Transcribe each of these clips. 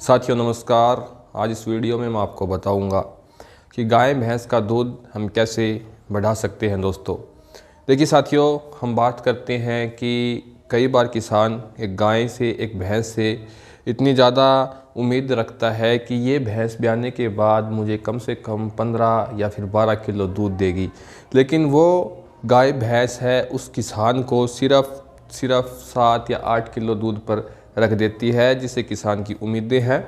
साथियों नमस्कार। आज इस वीडियो में मैं आपको बताऊंगा कि गाय भैंस का दूध हम कैसे बढ़ा सकते हैं। दोस्तों देखिए साथियों, हम बात करते हैं कि कई बार किसान एक गाय से एक भैंस से इतनी ज़्यादा उम्मीद रखता है कि ये भैंस ब्याने के बाद मुझे कम से कम 15 या फिर 12 किलो दूध देगी, लेकिन वो गाय भैंस है उस किसान को सिर्फ 7 या 8 किलो दूध पर रख देती है, जिससे किसान की उम्मीदें हैं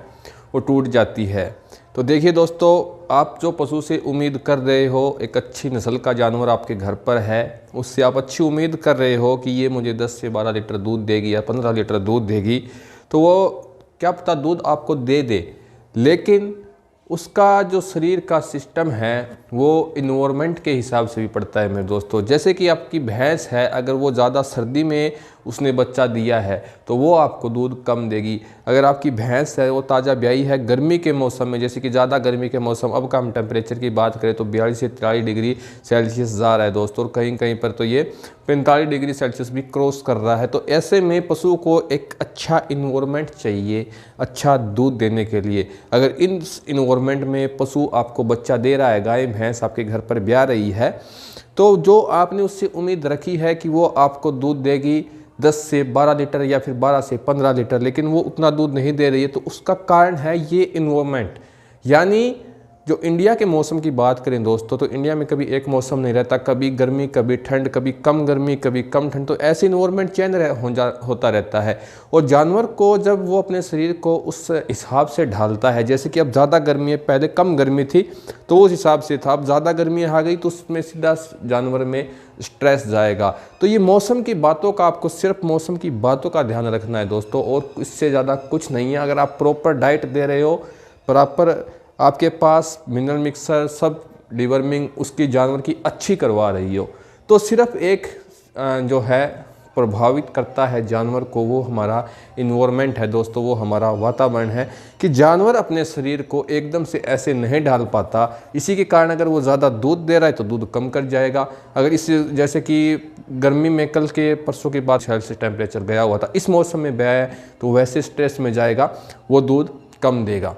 वो टूट जाती है। तो देखिए दोस्तों, आप जो पशु से उम्मीद कर रहे हो, एक अच्छी नस्ल का जानवर आपके घर पर है, उससे आप अच्छी उम्मीद कर रहे हो कि ये मुझे 10 से 12 लीटर दूध देगी या 15 लीटर दूध देगी, तो वो क्या पता दूध आपको दे दे, लेकिन उसका जो शरीर का सिस्टम है वो इन्वायरमेंट के हिसाब से भी पड़ता है मेरे दोस्तों। जैसे कि आपकी भैंस है, अगर वो ज़्यादा सर्दी में उसने बच्चा दिया है तो वो आपको दूध कम देगी। अगर आपकी भैंस है वो ताज़ा ब्याई है गर्मी के मौसम में, जैसे कि ज़्यादा गर्मी के मौसम, अब का हम टेम्परेचर की बात करें तो 42 से 43 डिग्री सेल्सियस जा रहा है दोस्तों, और कहीं कहीं पर तो ये 45 डिग्री सेल्सियस भी क्रॉस कर रहा है। तो ऐसे में पशु को एक अच्छा इन्वायरमेंट चाहिए अच्छा दूध देने के लिए। अगर इन इन्वायरमेंट में पशु आपको बच्चा दे रहा है, गाय भैंस आपके घर पर ब्याह रही है, तो जो आपने उससे उम्मीद रखी है कि वो आपको दूध देगी 10 से 12 लीटर या फिर 12 से 15 लीटर, लेकिन वो उतना दूध नहीं दे रही है, तो उसका कारण है ये इन्वायरमेंट। यानी जो इंडिया के मौसम की बात करें दोस्तों, तो इंडिया में कभी एक मौसम नहीं रहता, कभी गर्मी कभी ठंड, कभी कम गर्मी कभी कम ठंड, तो ऐसे इन्वायरमेंट चेंज होता रहता है। और जानवर को जब वो अपने शरीर को उस हिसाब से ढालता है, जैसे कि अब ज़्यादा गर्मी है, पहले कम गर्मी थी तो उस हिसाब से था, अब ज़्यादा गर्मी आ गई तो उसमें सीधा जानवर में स्ट्रेस जाएगा। तो ये मौसम की बातों का, आपको सिर्फ मौसम की बातों का ध्यान रखना है दोस्तों, और इससे ज़्यादा कुछ नहीं है। अगर आप प्रॉपर डाइट दे रहे हो, प्रॉपर आपके पास मिनरल मिक्सर सब डिवर्मिंग उसकी जानवर की अच्छी करवा रही हो, तो सिर्फ एक जो है प्रभावित करता है जानवर को, वो हमारा इन्वायरमेंट है दोस्तों, वो हमारा वातावरण है कि जानवर अपने शरीर को एकदम से ऐसे नहीं ढाल पाता। इसी के कारण अगर वो ज़्यादा दूध दे रहा है तो दूध कम कर जाएगा। अगर इस जैसे कि गर्मी में कल के परसों के बाद सेल्सियस टेम्परेचर गया हुआ था, इस मौसम में ब्याह है तो वैसे स्ट्रेस में जाएगा, वो दूध कम देगा।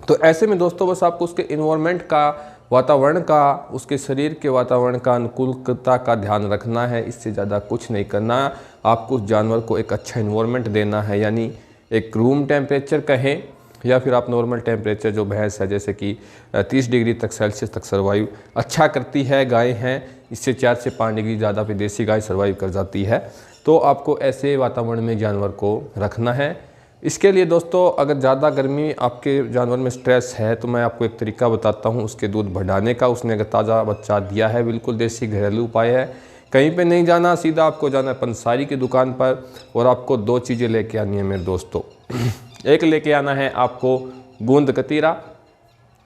तो ऐसे में दोस्तों बस आपको उसके इन्वायरमेंट का, वातावरण का, उसके शरीर के वातावरण का, अनुकूलता का ध्यान रखना है, इससे ज़्यादा कुछ नहीं करना। आपको उस जानवर को एक अच्छा इन्वायरमेंट देना है, यानी एक रूम टेम्परेचर कहें या फिर आप नॉर्मल टेम्परेचर, जो भैंस है जैसे कि 30 डिग्री तक सेल्सियस तक सर्वाइव अच्छा करती है, गाय हैं इससे 4 से 5 डिग्री ज़्यादा पे देसी गाय सर्वाइव कर जाती है। तो आपको ऐसे वातावरण में जानवर को रखना है। इसके लिए दोस्तों अगर ज़्यादा गर्मी आपके जानवर में स्ट्रेस है तो मैं आपको एक तरीका बताता हूँ उसके दूध बढ़ाने का। उसने अगर ताज़ा बच्चा दिया है, बिल्कुल देसी घरेलू उपाय है, कहीं पे नहीं जाना, सीधा आपको जाना है पंसारी की दुकान पर, और आपको 2 चीज़ें लेके आनी है मेरे दोस्तों। एक लेके आना है आपको गूंद कतीरा,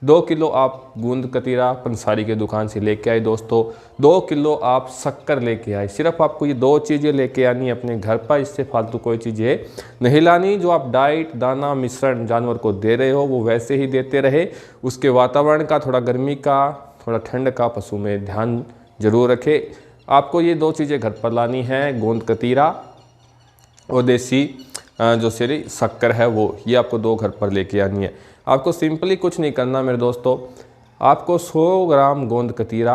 2 किलो आप गूंद कतीरा पंसारी के दुकान से लेके आए दोस्तों। 2 किलो आप शक्कर लेके आए। सिर्फ आपको ये 2 चीज़ें लेके आनी है अपने घर पर, इससे फालतू कोई चीज़ें नहीं लानी। जो आप डाइट दाना मिश्रण जानवर को दे रहे हो वो वैसे ही देते रहे। उसके वातावरण का, थोड़ा गर्मी का थोड़ा ठंड का पशु में ध्यान जरूर रखें। आपको ये 2 चीज़ें घर पर लानी है, गोंद कतीरा और देसी जो सेरी शक्कर है वो, ये आपको 2 घर पर लेके आनी है। आपको सिंपली कुछ नहीं करना मेरे दोस्तों, आपको 100 ग्राम गोंद कतीरा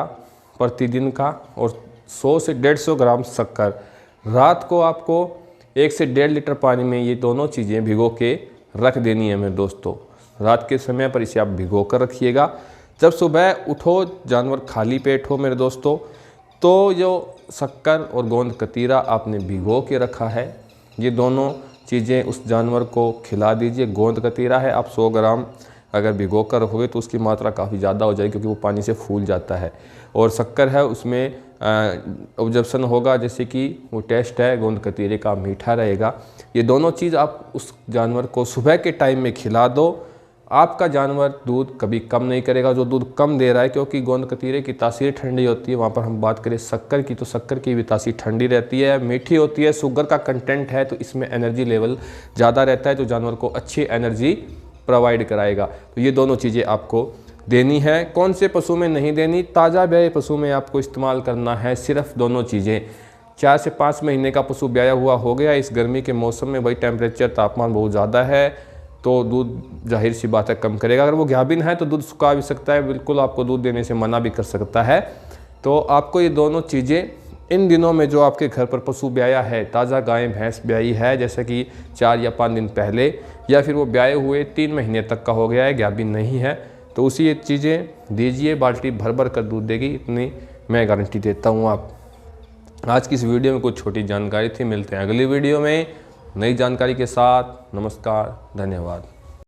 प्रतिदिन का और 100 से 150 ग्राम शक्कर, रात को आपको 1 से 1.5 लीटर पानी में ये दोनों चीज़ें भिगो के रख देनी है मेरे दोस्तों। रात के समय पर इसे आप भिगो कर रखिएगा। जब सुबह उठो, जानवर खाली पेट हो मेरे दोस्तों, तो जो शक्कर और गोंद कतीरा आपने भिगो के रखा है, ये दोनों चीज़ें उस जानवर को खिला दीजिए। गोंद कतीरा है, आप 100 ग्राम अगर भिगो कर रखोगे तो उसकी मात्रा काफ़ी ज़्यादा हो जाएगी, क्योंकि वो पानी से फूल जाता है। और शक्कर है, उसमें ऑब्जर्प्शन होगा, जैसे कि वो टेस्ट है गोंद कतीरे का, मीठा रहेगा। ये दोनों चीज़ आप उस जानवर को सुबह के टाइम में खिला दो, आपका जानवर दूध कभी कम नहीं करेगा। जो दूध कम दे रहा है, क्योंकि गोंद कतीरे की तासीर ठंडी होती है, वहाँ पर हम बात करें शक्कर की तो शक्कर की भी तासीर ठंडी रहती है, मीठी होती है, शुगर का कंटेंट है, तो इसमें एनर्जी लेवल ज़्यादा रहता है, जो जानवर को अच्छी एनर्जी प्रोवाइड कराएगा। तो ये दोनों चीज़ें आपको देनी है। कौन से पशु में नहीं देनी, ताज़ा ब्याए पशु में आपको इस्तेमाल करना है सिर्फ दोनों चीज़ें। 4 से 5 महीने का पशु ब्याया हुआ हो गया, इस गर्मी के मौसम में भाई टेम्परेचर तापमान बहुत ज़्यादा है, तो दूध जाहिर सी बात है कम करेगा। अगर वो गाभिन है तो दूध सुखा भी सकता है, बिल्कुल आपको दूध देने से मना भी कर सकता है। तो आपको ये दोनों चीज़ें इन दिनों में जो आपके घर पर पशु ब्याया है, ताज़ा गाय भैंस ब्याई है, जैसे कि 4 या 5 दिन पहले, या फिर वो ब्याए हुए 3 महीने तक का हो गया है, गाभिन नहीं है, तो उसी ये चीज़ें दीजिए, बाल्टी भर भर कर दूध देगी, इतनी मैं गारंटी देता हूँ आप। आज की इस वीडियो में कुछ छोटी जानकारी थी, मिलते हैं अगली वीडियो में नई जानकारी के साथ। नमस्कार, धन्यवाद।